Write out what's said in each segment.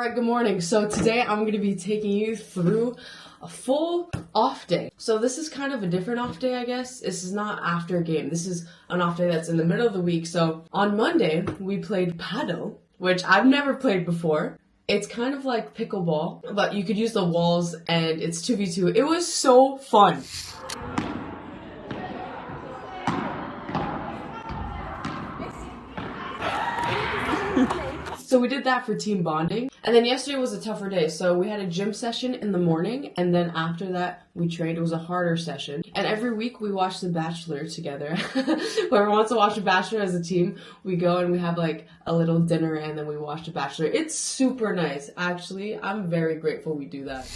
Alright, good morning. So today I'm going to be taking you through a full off day. So this is kind of a different off day, I guess. This is not after a game. This is an off day that's in the middle of the week. So on Monday, we played paddle, which I've never played before. It's kind of like pickleball, but you could use the walls and it's 2v2. It was so fun. So we did that for team bonding. And then yesterday was a tougher day. So we had a gym session in the morning. And then after that, we trained. It was a harder session. And every week we watch The Bachelor together. Whoever wants to watch The Bachelor as a team, we go and we have like a little dinner and then we watch The Bachelor. It's super nice. Actually, I'm very grateful we do that.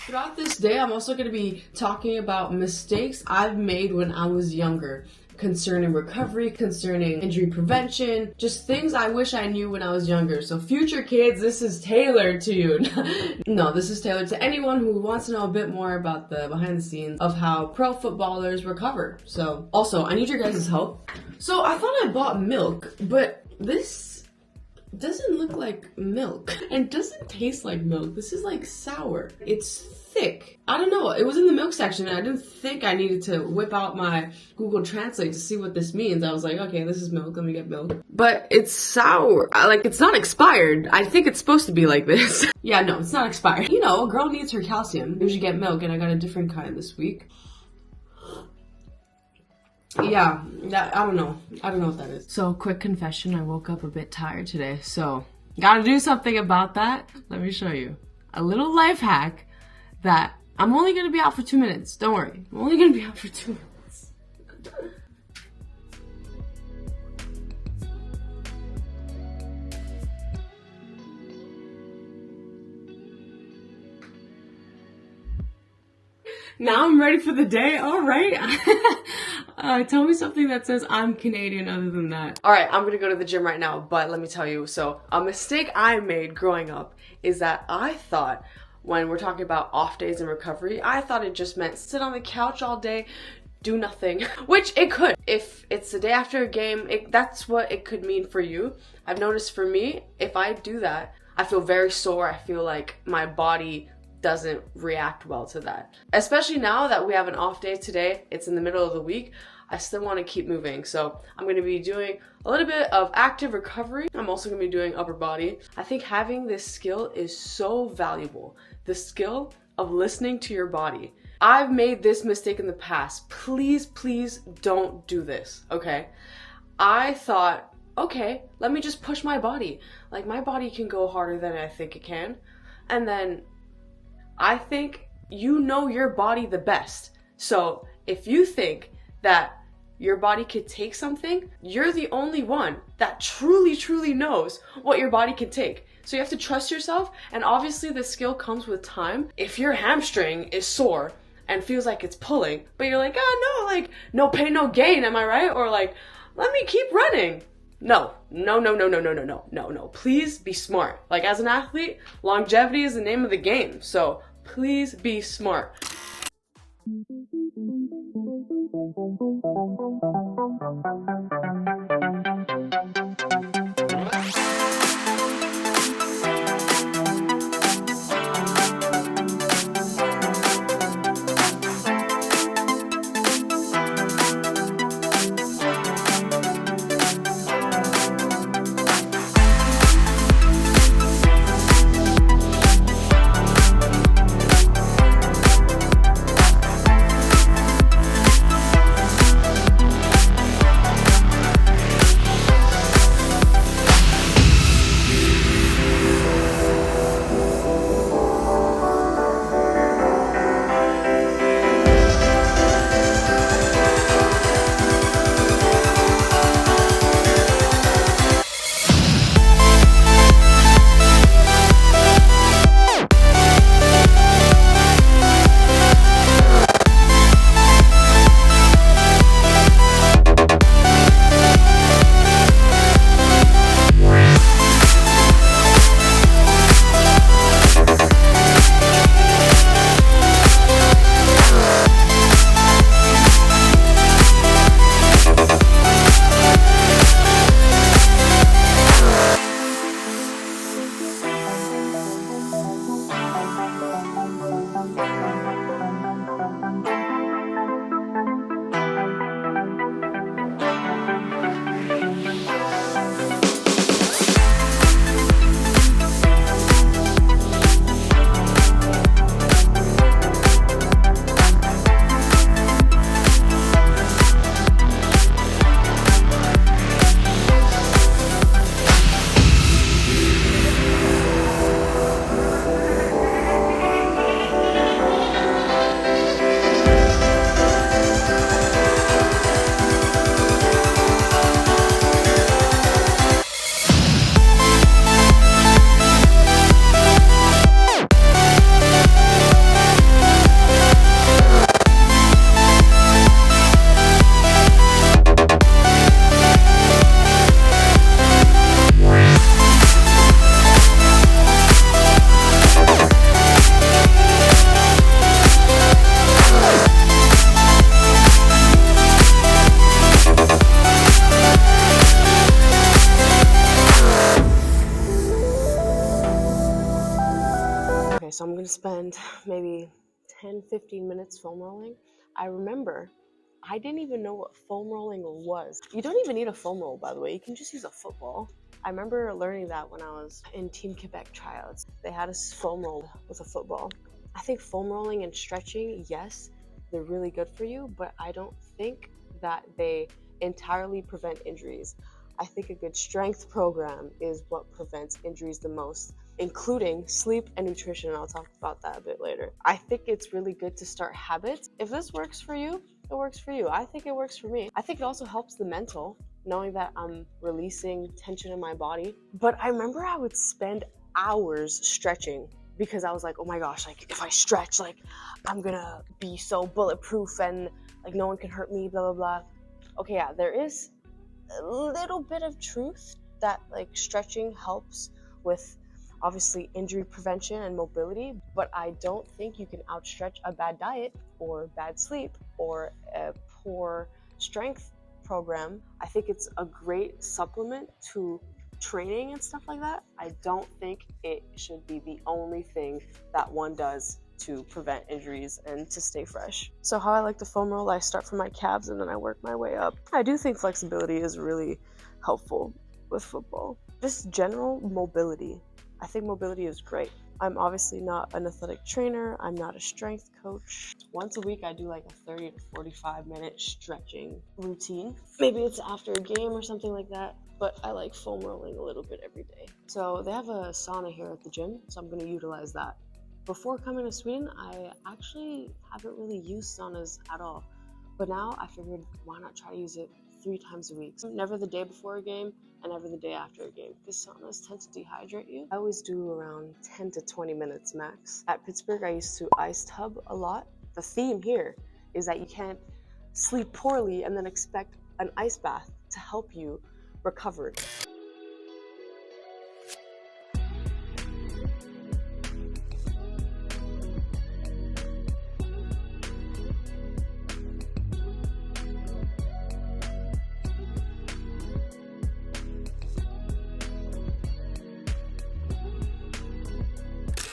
Throughout this day, I'm also going to be talking about mistakes I've made when I was younger, concerning recovery, concerning injury prevention, just things I wish I knew when I was younger. So future kids, this is tailored to you. No, this is tailored to anyone who wants to know a bit more about the behind the scenes of how pro footballers recover. So also, I need your guys' help. So I thought I bought milk, but this doesn't look like milk and doesn't taste like milk. This is like sour. It's thick. I don't know. It was in the milk section and I didn't think I needed to whip out my Google Translate to see what this means. I was like, okay, this is milk. Let me get milk. But it's sour. Like, it's not expired. I think it's supposed to be like this. Yeah, no, it's not expired. You know, a girl needs her calcium. You should get milk and I got a different kind this week. Yeah, I don't know what that is. So, quick confession, I woke up a bit tired today, so gotta do something about that. Let me show you. A little life hack that I'm only gonna be out for 2 minutes. Don't worry, I'm only gonna be out for 2 minutes. Now I'm ready for the day, alright. Tell me something that says I'm Canadian other than that. Alright, I'm gonna go to the gym right now, but let me tell you, so a mistake I made growing up is that I thought when we're talking about off days and recovery, I thought it just meant sit on the couch all day, do nothing, which it could. If it's the day after a game, that's what it could mean for you. I've noticed for me, if I do that, I feel very sore. I feel like my body doesn't react well to that. Especially now that we have an off day today, it's in the middle of the week, I still want to keep moving. So I'm going to be doing a little bit of active recovery. I'm also going to be doing upper body. I think having this skill is so valuable. The skill of listening to your body. I've made this mistake in the past. Please, please don't do this, okay? I thought, okay, let me just push my body. Like, my body can go harder than I think it can. And then I think you know your body the best. So if you think that your body could take something, you're the only one that truly, truly knows what your body can take. So you have to trust yourself, and obviously the skill comes with time. If your hamstring is sore and feels like it's pulling, but you're like, oh no, like, no pain, no gain, am I right? Or like, let me keep running. No. Please be smart. Like, as an athlete, longevity is the name of the game. So please be smart. so I'm gonna spend maybe 10-15 minutes foam rolling. I remember I didn't even know what foam rolling was. You don't even need a foam roll, by the way. You can just use a football. I remember learning that when I was in Team Quebec tryouts. They had us foam roll with a football. I think foam rolling and stretching, yes, they're really good for you, but I don't think that they entirely prevent injuries. I think a good strength program is what prevents injuries the most, including sleep and nutrition. I'll talk about that a bit later. I think it's really good to start habits. If this works for you, it works for you. I think it works for me. I think it also helps the mental, knowing that I'm releasing tension in my body. But I remember I would spend hours stretching because I was like, oh my gosh, like if I stretch, like I'm gonna be so bulletproof and like no one can hurt me, blah, blah, blah. Okay, yeah, there is a little bit of truth that like stretching helps with obviously injury prevention and mobility, but I don't think you can outstretch a bad diet or bad sleep or a poor strength program. I think it's a great supplement to training and stuff like that. I don't think it should be the only thing that one does to prevent injuries and to stay fresh. So how I like to foam roll, I start from my calves and then I work my way up. I do think flexibility is really helpful with football. Just general mobility. I think mobility is great. I'm obviously not an athletic trainer. I'm not a strength coach. Once a week, I do like a 30 to 45 minute stretching routine. Maybe it's after a game or something like that, but I like foam rolling a little bit every day. So they have a sauna here at the gym, so I'm gonna utilize that. Before coming to Sweden, I actually haven't really used saunas at all. But now I figured, why not try to use it 3 times a week? So never the day before a game and never the day after a game, because saunas tend to dehydrate you. I always do around 10 to 20 minutes max. At Pittsburgh, I used to ice tub a lot. The theme here is that you can't sleep poorly and then expect an ice bath to help you recover.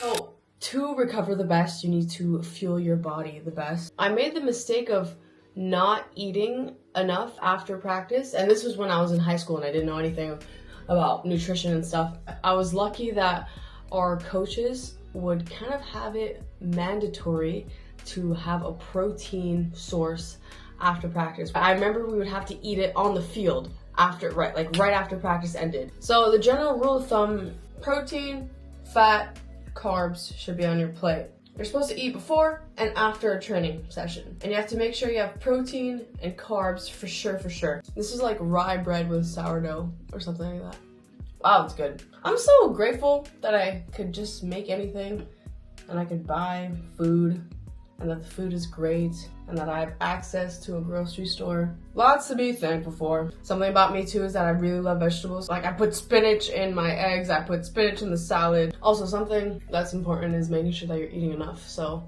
So, to recover the best, you need to fuel your body the best. I made the mistake of not eating enough after practice, and this was when I was in high school and I didn't know anything about nutrition and stuff. I was lucky that our coaches would kind of have it mandatory to have a protein source after practice. I remember we would have to eat it on the field after, right after practice ended. So the general rule of thumb, protein, fat, carbs should be on your plate. You're supposed to eat before and after a training session. And you have to make sure you have protein and carbs for sure. This is like rye bread with sourdough or something like that. Wow, it's good. I'm so grateful that I could just make anything and I could buy food and that the food is great and that I have access to a grocery store. Lots to be thankful for. Something about me too is that I really love vegetables. Like I put spinach in my eggs, I put spinach in the salad. Also something that's important is making sure that you're eating enough. So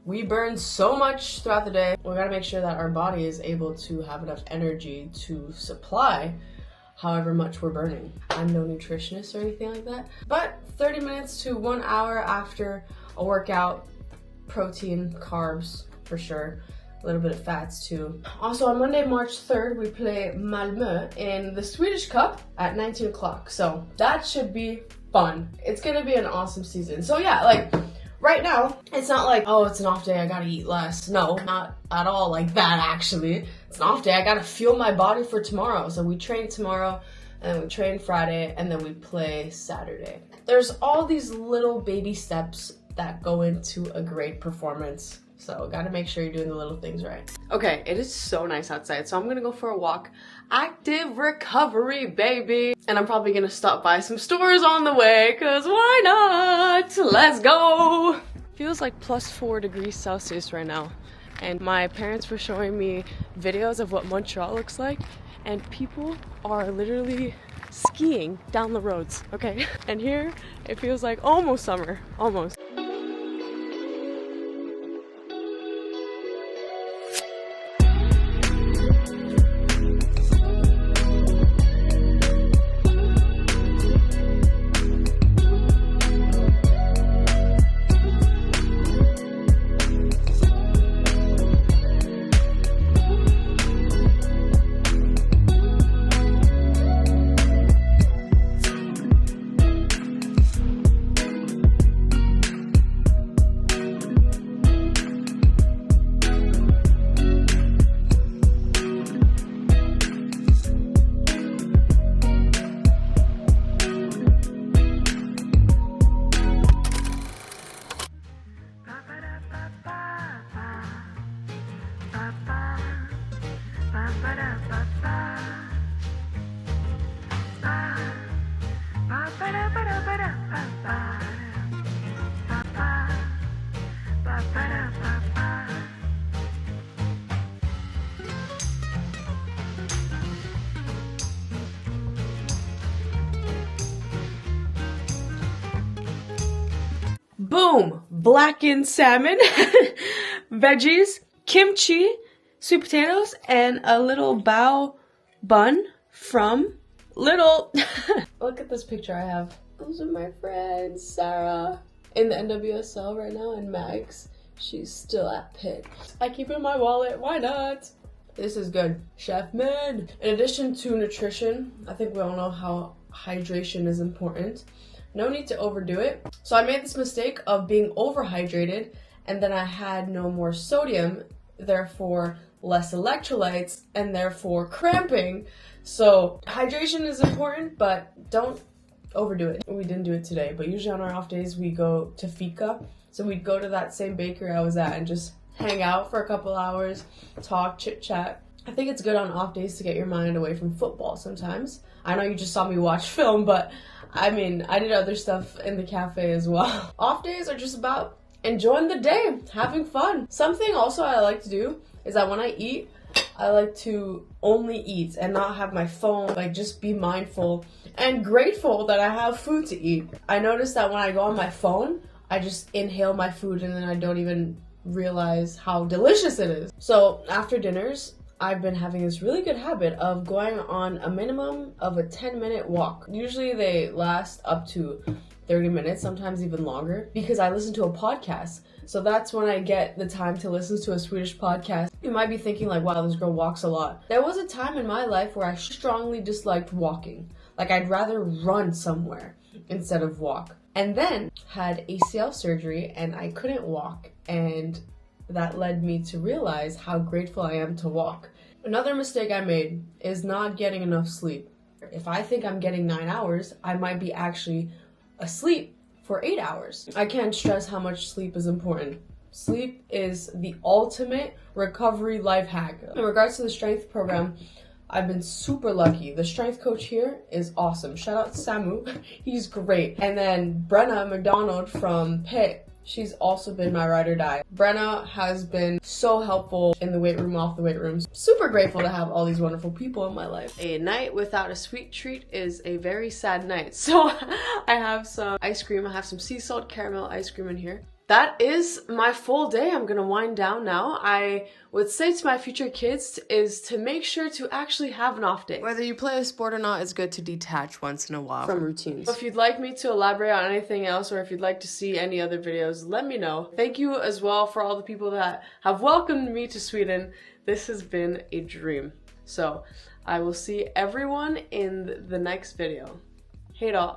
we burn so much throughout the day. We gotta make sure that our body is able to have enough energy to supply however much we're burning. I'm no nutritionist or anything like that, but 30 minutes to 1 hour after a workout, protein, carbs for sure, a little bit of fats too. Also on Monday, March 3rd, we play Malmö in the Swedish Cup at 19 o'clock. So that should be fun. It's gonna be an awesome season. So yeah, like right now, it's not like, oh, it's an off day, I gotta eat less. No, not at all like that actually. It's an off day, I gotta fuel my body for tomorrow. So we train tomorrow, and then we train Friday, and then we play Saturday. There's all these little baby steps that go into a great performance. So gotta make sure you're doing the little things right. Okay, it is so nice outside, so I'm gonna go for a walk. Active recovery, baby. And I'm probably gonna stop by some stores on the way, cause why not? Let's go. Feels like +4 degrees Celsius right now. And my parents were showing me videos of what Montreal looks like, and people are literally skiing down the roads, okay? And here, it feels like almost summer, almost. Boom! Blackened salmon, veggies, kimchi, sweet potatoes, and a little bao bun from Little. Look at this picture I have. Those are my friends, Sarah, in the NWSL right now, and Max. She's still at Pitt. I keep it in my wallet. Why not? This is good. Chef man. In addition to nutrition, I think we all know how hydration is important. No need to overdo it. So I made this mistake of being overhydrated, and then I had no more sodium, therefore less electrolytes, and therefore cramping. So hydration is important, but don't overdo it. We didn't do it today, but usually on our off days we go to fika. So we'd go to that same bakery I was at and just hang out for a couple hours, talk, chit chat. I think it's good on off days to get your mind away from football sometimes. I know you just saw me watch film, but I mean, I did other stuff in the cafe as well. Off days are just about enjoying the day, having fun. Something also I like to do is that when I eat, I like to only eat and not have my phone, like just be mindful and grateful that I have food to eat. I notice that when I go on my phone, I just inhale my food and then I don't even realize how delicious it is. So after dinners, I've been having this really good habit of going on a minimum of a 10-minute walk. Usually they last up to 30 minutes, sometimes even longer, because I listen to a podcast. So that's when I get the time to listen to a Swedish podcast. You might be thinking like, wow, this girl walks a lot. There was a time in my life where I strongly disliked walking. Like I'd rather run somewhere instead of walk. And then had ACL surgery and I couldn't walk. And that led me to realize how grateful I am to walk. Another mistake I made is not getting enough sleep. If I think I'm getting 9 hours, I might be actually asleep for 8 hours. I can't stress how much sleep is important. Sleep is the ultimate recovery life hack. In regards to the strength program, I've been super lucky. The strength coach here is awesome. Shout out to Samu, he's great. And then Brenna McDonald from Pitt, she's also been my ride or die. Brenna has been so helpful in the weight room, off the weight rooms. Super grateful to have all these wonderful people in my life. A night without a sweet treat is a very sad night. So I have some ice cream. I have some sea salt caramel ice cream in here. That is my full day. I'm gonna wind down now. I would say to my future kids is to make sure to actually have an off day. Whether you play a sport or not, it's good to detach once in a while from routines. If you'd like me to elaborate on anything else, or if you'd like to see any other videos, let me know. Thank you as well for all the people that have welcomed me to Sweden. This has been a dream. So I will see everyone in the next video. Hej då!